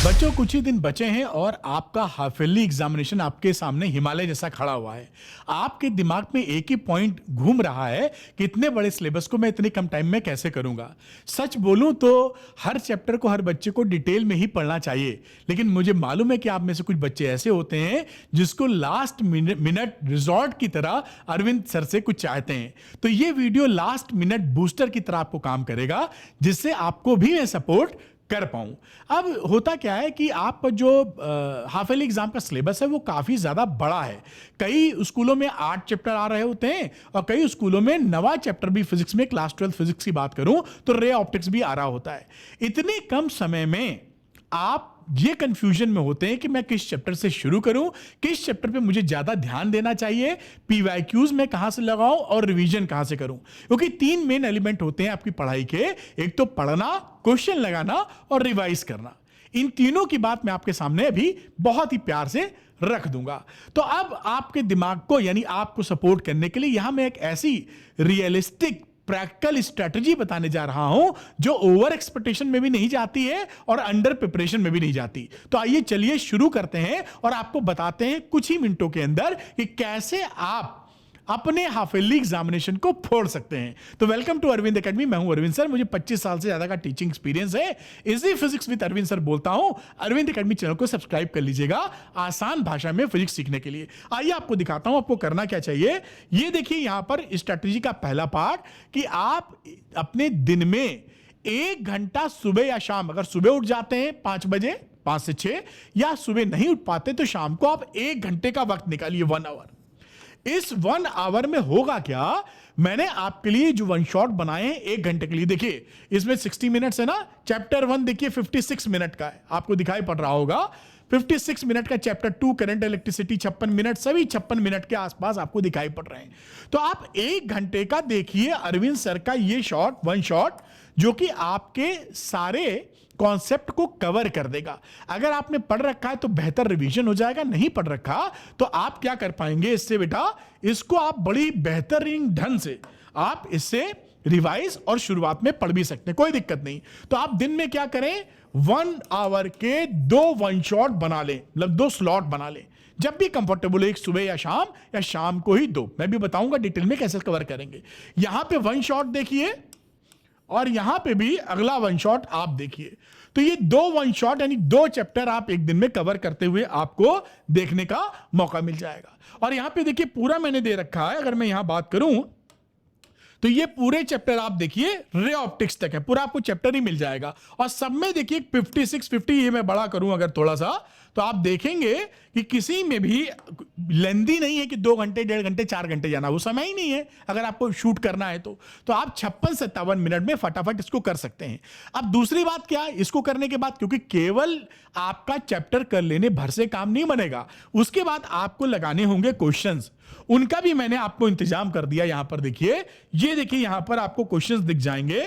बच्चों कुछ ही दिन बचे हैं और आपका हाफ ईयरली एग्जामिनेशन आपके सामने हिमालय जैसा खड़ा हुआ है। आपके दिमाग में एक ही पॉइंट घूम रहा है कि इतने बड़े सिलेबस को मैं इतने कम टाइम में कैसे करूंगा। सच बोलूं तो हर चैप्टर को हर बच्चे को डिटेल में ही पढ़ना चाहिए, लेकिन मुझे मालूम है कि आप में से कुछ बच्चे ऐसे होते हैं जिसको लास्ट मिनट रिजॉर्ट की तरह अरविंद सर से कुछ चाहते हैं। तो ये वीडियो लास्ट मिनट बूस्टर की तरह आपको काम करेगा, जिससे आपको भी मैं सपोर्ट कर पाऊं। अब होता क्या है कि आप जो हाफ ईयरली एग्जाम का सिलेबस है वो काफी ज्यादा बड़ा है। कई स्कूलों में 8 चैप्टर आ रहे होते हैं और कई स्कूलों में 9वां चैप्टर भी फिजिक्स में, क्लास 12 फिजिक्स की बात करूं तो रे ऑप्टिक्स भी आ रहा होता है। इतने कम समय में आप ये कंफ्यूजन में होते हैं कि मैं किस चैप्टर से शुरू करूं, किस चैप्टर पे मुझे ज्यादा ध्यान देना चाहिए, पीवाईक्यूज में कहां से लगाऊं और रिवीजन कहां से करूं। क्योंकि 3 मेन एलिमेंट होते हैं आपकी पढ़ाई के, एक तो पढ़ना, क्वेश्चन लगाना और रिवाइज करना। इन तीनों की बात मैं आपके सामने अभी बहुत ही प्यार से रख दूंगा। तो अब आपके दिमाग को यानी आपको सपोर्ट करने के लिए यहां मैं एक ऐसी रियलिस्टिक प्रैक्टिकल स्ट्रेटजी बताने जा रहा हूं जो ओवर एक्सपेक्टेशन में भी नहीं जाती है और अंडर प्रिपरेशन में भी नहीं जाती। तो आइए चलिए शुरू करते हैं और आपको बताते हैं कुछ ही मिनटों के अंदर कि कैसे आप अपने हाफ ईयरली एग्जामिनेशन को फोड़ सकते हैं। तो वेलकम टू अरविंद एकेडमी। मैं हूं अरविंद सर, मुझे 25 साल से ज्यादा का टीचिंग एक्सपीरियंस है। Easy physics with Arvind sir बोलता हूं। अरविंद एकेडमी चैनल को सब्सक्राइब कर लीजिएगा आसान भाषा में फिजिक्स सीखने के लिए। आइए आपको दिखाता हूं आपको करना क्या चाहिए। ये देखिए यहां पर स्ट्रेटजी का पहला पार्ट कि आप अपने दिन में 1 घंटा सुबह या शाम, अगर सुबह उठ जाते हैं 5 बजे 5 से 6 या सुबह नहीं उठ पाते तो शाम को आप 1 घंटे का वक्त निकालिए, 1 आवर। इस 1 आवर में होगा क्या, मैंने आपके लिए जो 1 शॉट बनाए हैं 1 घंटे के लिए। देखिए इसमें 60 मिनट्स है ना। चैप्टर 1 देखिए 56 मिनट का है, आपको दिखाई पड़ रहा होगा 56 मिनट का। चैप्टर 2 करंट इलेक्ट्रिसिटी 56 मिनट, सभी 56 मिनट के आसपास आपको दिखाई पड़ रहे हैं। तो आप 1 घंटे का देखिए अरविंद सर का ये शॉट, 1 शॉट, जो कि आपके सारे कॉन्सेप्ट को कवर कर देगा। अगर आपने पढ़ रखा है तो बेहतर रिवीजन हो जाएगा, नहीं पढ़ रखा तो आप क्या कर पाएंगे इससे बेटा, इसको आप बड़ी बेहतरीन ढंग से आप इससे रिवाइज और शुरुआत में पढ़ भी सकते हैं, कोई दिक्कत नहीं। तो आप दिन में क्या करें, 1 आवर के 2 1 शॉट बना लें, मतलब 2 स्लॉट बना लें जब भी कंफर्टेबल हो, एक सुबह या शाम को ही 2। मैं भी बताऊंगा डिटेल में कैसे कवर करेंगे। यहां पे 1 शॉट देखिए और यहां पे भी अगला 1 शॉट आप देखिए। तो ये 2 1 शॉट यानी 2 चैप्टर आप एक दिन में कवर करते हुए आपको देखने का मौका मिल जाएगा। और यहां पे देखिए पूरा मैंने दे रखा है, अगर मैं यहां बात करूं तो ये पूरे चैप्टर आप देखिए रे ऑप्टिक्स तक है, पूरा आपको चैप्टर ही मिल जाएगा। और सब में देखिए 56 50, ये मैं बड़ा करूं अगर थोड़ा सा तो आप देखेंगे कि किसी में भी लेंदी नहीं है कि 2 घंटे 1.5 घंटे 4 घंटे जाना, वो समय ही नहीं है अगर आपको शूट करना है तो आप 56-57 मिनट में फटाफट इसको कर सकते हैं। अब दूसरी बात क्या है, इसको करने के बाद क्योंकि केवल आपका चैप्टर कर लेने भर से काम नहीं बनेगा, उसके बाद आपको लगाने होंगे क्वेश्चंस। उनका भी मैंने आपको इंतजाम कर दिया। यहां पर देखिए, ये देखिए यहां पर आपको क्वेश्चंस दिख जाएंगे।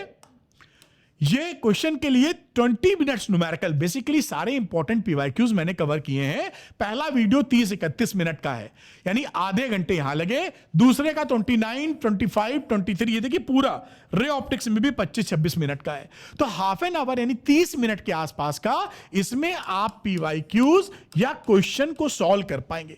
ये क्वेश्चन के लिए 20 मिनट्स न्यूमेरिकल, बेसिकली सारे इंपॉर्टेंट पीवाईक्यूज मैंने कवर किए हैं। पहला वीडियो 30-31 मिनट का है, यानी आधे घंटे यहां लगे। दूसरे का 29, 25, 23, ये देखिए पूरा रे ऑप्टिक्स में भी 25-26 मिनट का है। तो हाफ एन आवर यानी 30 मिनट के आसपास का, इसमें आप पीवाईक्यूज या क्वेश्चन को सॉल्व कर पाएंगे।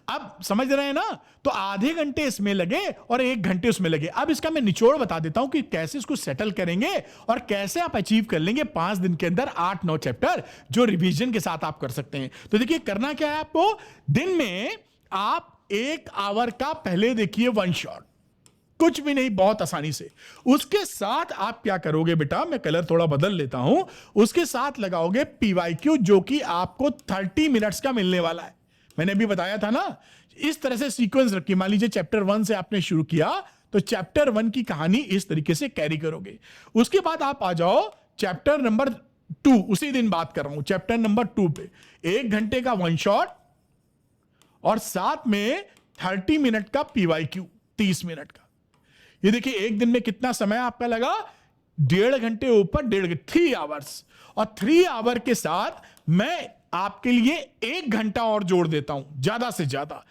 अब समझ रहे हैं ना। तो आधे घंटे इसमें लगे और 1 घंटे उसमें लगे। अब इसका मैं निचोड़ बता देता हूं कि कैसे इसको सेटल करेंगे और कैसे आप अचीव कर लेंगे 5 दिन के अंदर 8-9 चैप्टर, जो रिवीजन के साथ आप कर सकते हैं। तो देखिए करना क्या है आपको, दिन में आप 1 आवर का पहले देखिए 1 शॉट, कुछ भी नहीं, बहुत आसानी से। उसके साथ आप क्या करोगे बेटा, मैं कलर थोड़ा बदल लेता हूं, उसके साथ लगाओगे पीवाईक्यू जो कि आपको 30 मिनट्स का मिलने वाला है। मैंने अभी बताया था ना, इस तरह से सीक्वेंस रखिए। मान लीजिए चैप्टर 1 से आपने शुरू किया तो चैप्टर 1 की कहानी इस तरीके से कैरी करोगे। उसके बाद आप आ जाओ चैप्टर नंबर 2, उसी दिन बात कर रहा हूं, चैप्टर नंबर 2 पे 1 घंटे का 1 शॉट और साथ में 30 मिनट का पीवाईक्यू 30 मिनट का। ये देखिए एक दिन में कितना समय आपका लगा, 1.5 घंटे ऊपर 1.5, 3 आवर्स। और 3 आवर के साथ मैं आपके लिए 1 घंटा और जोड़ देता हूं, ज्यादा से ज्यादा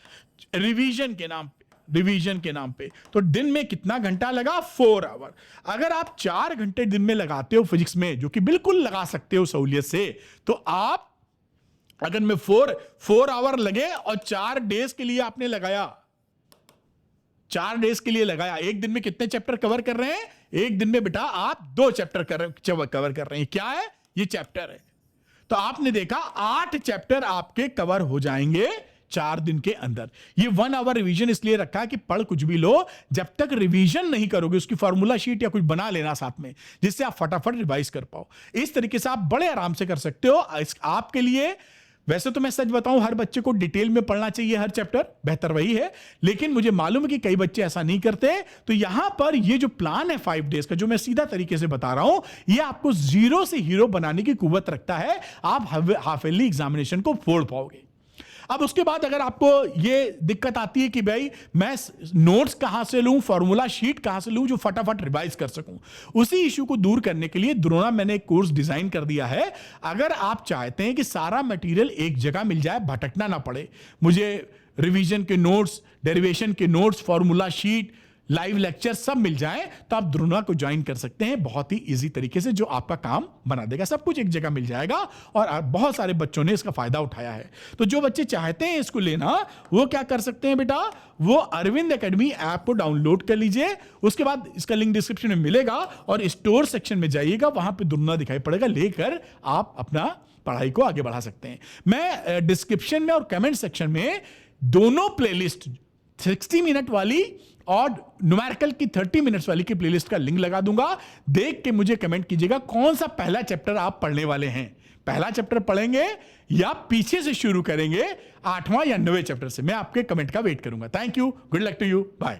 रिवीजन के नाम पे। रिवीजन के नाम पे। तो दिन में कितना घंटा लगा? 4 आवर। अगर आप 4 घंटे दिन में लगाते हो फिजिक्स में, जो कि बिल्कुल लगा सकते हो सहूलियत से, तो आप अगर मैं 4 आवर लगे और 4 डेज के लिए आपने लगाया, 4 डेज के लिए लगाया, एक दिन में कितने चैप्टर कवर कर रहे हैं? एक दिन में बेटा आप 2 चैप्टर कवर कर रहे हैं। क्या है? ये चैप्टर है। तो आपने देखा 8 चैप्टर आपके कवर हो जाएंगे 4 दिन के अंदर। ये 1 आवर रिवीजन इसलिए रखा कि पढ़ कुछ भी लो, जब तक रिवीजन नहीं करोगे उसकी फॉर्मूला शीट या कुछ बना लेना साथ में, जिससे आप फटाफट रिवाइज कर पाओ। इस तरीके से आप बड़े आराम से कर सकते हो। आपके लिए वैसे तो मैं सच बताऊं, हर बच्चे को डिटेल में पढ़ना चाहिए हर चैप्टर, बेहतर वही है, लेकिन मुझे मालूम है कि कई बच्चे ऐसा नहीं करते। तो यहां पर ये जो प्लान है 5 डेज का, जो मैं सीधा तरीके से बता रहा हूं, ये आपको जीरो से हीरो बनाने की कुव्वत रखता है। आप हाफ ईयरली एग्जामिनेशन को फोड़ पाओगे। अब उसके बाद अगर आपको ये दिक्कत आती है कि भाई मैं नोट्स कहां से लूं, फॉर्मूला शीट कहां से लूं जो फटाफट रिवाइज कर सकूं, उसी इश्यू को दूर करने के लिए द्रोणा मैंने एक कोर्स डिजाइन कर दिया है। अगर आप चाहते हैं कि सारा मटेरियल एक जगह मिल जाए, भटकना ना पड़े, मुझे रिवीजन के नोट्स, डेरिवेशन के notes, formula sheet, live lecture सब मिल जाए, तो आप द्रोणा को ज्वाइन कर सकते हैं बहुत ही इजी तरीके से, जो आपका काम बना देगा। सब कुछ एक जगह मिल जाएगा और बहुत सारे बच्चों ने इसका फायदा उठाया है। तो जो बच्चे चाहते हैं इसको लेना, वो क्या कर सकते हैं बेटा? वो अरविंद एकेडमी ऐप को डाउनलोड कर लीजिए। उसके बाद इसका लिंक डिस्क्रिप्शन में मिलेगा और स्टोर सेक्शन में जाइएगा, वहां पर द्रोणा दिखाई पड़ेगा, लेकर आप अपना पढ़ाई को आगे बढ़ा सकते हैं। मैं डिस्क्रिप्शन में और कमेंट सेक्शन में दोनों प्लेलिस्ट, 60 मिनट वाली और न्यूमेरिकल की 30 मिनट्स वाली की प्लेलिस्ट का लिंक लगा दूंगा। देख के मुझे कमेंट कीजिएगा कौन सा पहला चैप्टर आप पढ़ने वाले हैं। पहला चैप्टर पढ़ेंगे या पीछे से शुरू करेंगे 8वां या 9वें चैप्टर से? मैं आपके कमेंट का वेट करूंगा। Thank you, good luck to you, bye.